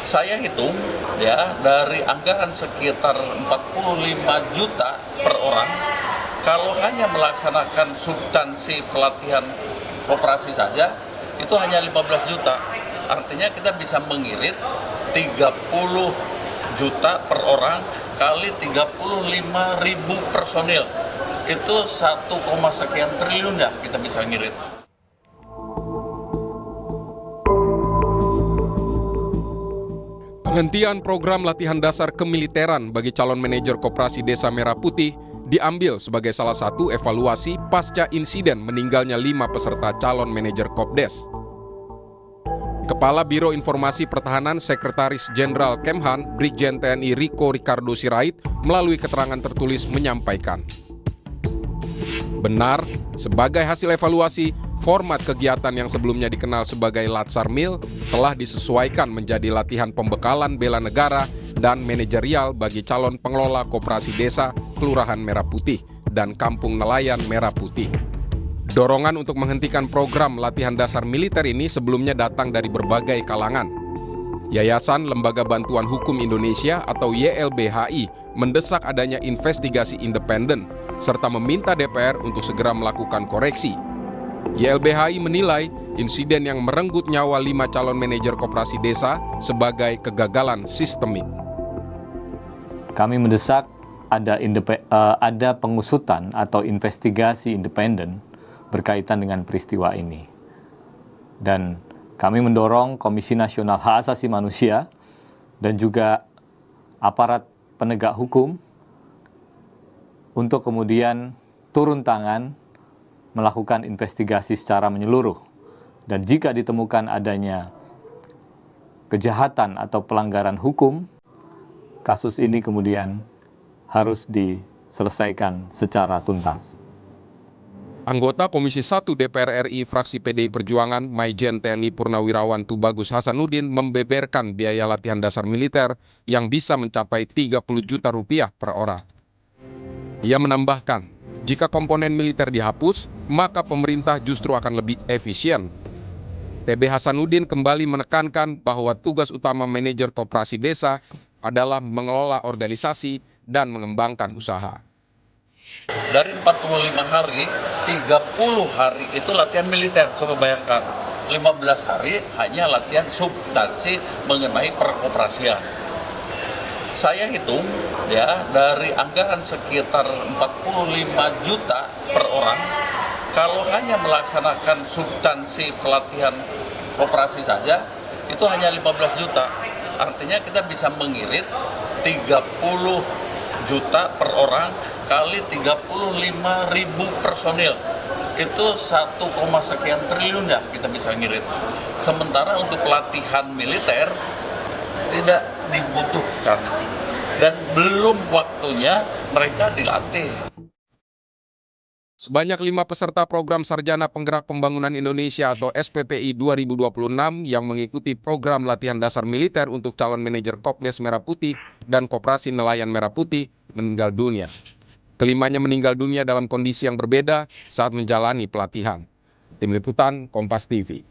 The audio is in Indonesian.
Saya hitung ya dari anggaran sekitar 45 juta per orang, kalau hanya melaksanakan substansi pelatihan operasi saja itu hanya 15 juta. Artinya kita bisa mengirit 30 juta per orang kali 35.000 personil. Itu 1, sekian triliun ya kita bisa ngirit. Penghentian program latihan dasar kemiliteran bagi calon manajer Koperasi Desa Merah Putih diambil sebagai salah satu evaluasi pasca insiden meninggalnya 5 peserta calon manajer Kopdes. Kepala Biro Informasi Pertahanan Sekretaris Jenderal Kemhan, Brigjen TNI Riko Ricardo Sirait, melalui keterangan tertulis menyampaikan, benar, sebagai hasil evaluasi, format kegiatan yang sebelumnya dikenal sebagai Latsar Mil telah disesuaikan menjadi latihan pembekalan bela negara dan manajerial bagi calon pengelola koperasi desa, Kelurahan Merah Putih, dan Kampung Nelayan Merah Putih. Dorongan untuk menghentikan program latihan dasar militer ini sebelumnya datang dari berbagai kalangan. Yayasan Lembaga Bantuan Hukum Indonesia atau YLBHI mendesak adanya investigasi independen serta meminta DPR untuk segera melakukan koreksi. YLBHI menilai insiden yang merenggut nyawa 5 calon manajer koperasi desa sebagai kegagalan sistemik. Kami mendesak ada pengusutan atau investigasi independen berkaitan dengan peristiwa ini. Dan kami mendorong Komisi Nasional Hak Asasi Manusia dan juga aparat penegak hukum untuk kemudian turun tangan melakukan investigasi secara menyeluruh. Dan jika ditemukan adanya kejahatan atau pelanggaran hukum, kasus ini kemudian harus diselesaikan secara tuntas. Anggota Komisi 1 DPR RI fraksi PDI Perjuangan, Maijen TNI Purnawirawan Tubagus Hasanuddin membeberkan biaya latihan dasar militer yang bisa mencapai 30 juta rupiah per orang. Ia menambahkan, jika komponen militer dihapus, maka pemerintah justru akan lebih efisien. TB Hasanuddin kembali menekankan bahwa tugas utama manajer koperasi desa adalah mengelola organisasi dan mengembangkan usaha. Dari 45 hari, 30 hari itu latihan militer, coba bayangkan. 15 hari hanya latihan substansi mengenai peroperasian. Saya hitung ya dari anggaran sekitar 45 juta per orang, kalau hanya melaksanakan substansi pelatihan operasi saja itu hanya 15 juta. Artinya kita bisa mengirit 30 juta per orang kali 35.000 personil. Itu 1, sekian triliun ya kita bisa ngirit. Sementara untuk pelatihan militer tidak dibutuhkan dan belum waktunya mereka dilatih. Sebanyak 5 peserta program Sarjana Penggerak Pembangunan Indonesia atau SPPI 2026 yang mengikuti program latihan dasar militer untuk calon manajer Kopdes Merah Putih dan Koperasi Nelayan Merah Putih meninggal dunia. Kelimanya meninggal dunia dalam kondisi yang berbeda saat menjalani pelatihan. Tim Liputan Kompas TV.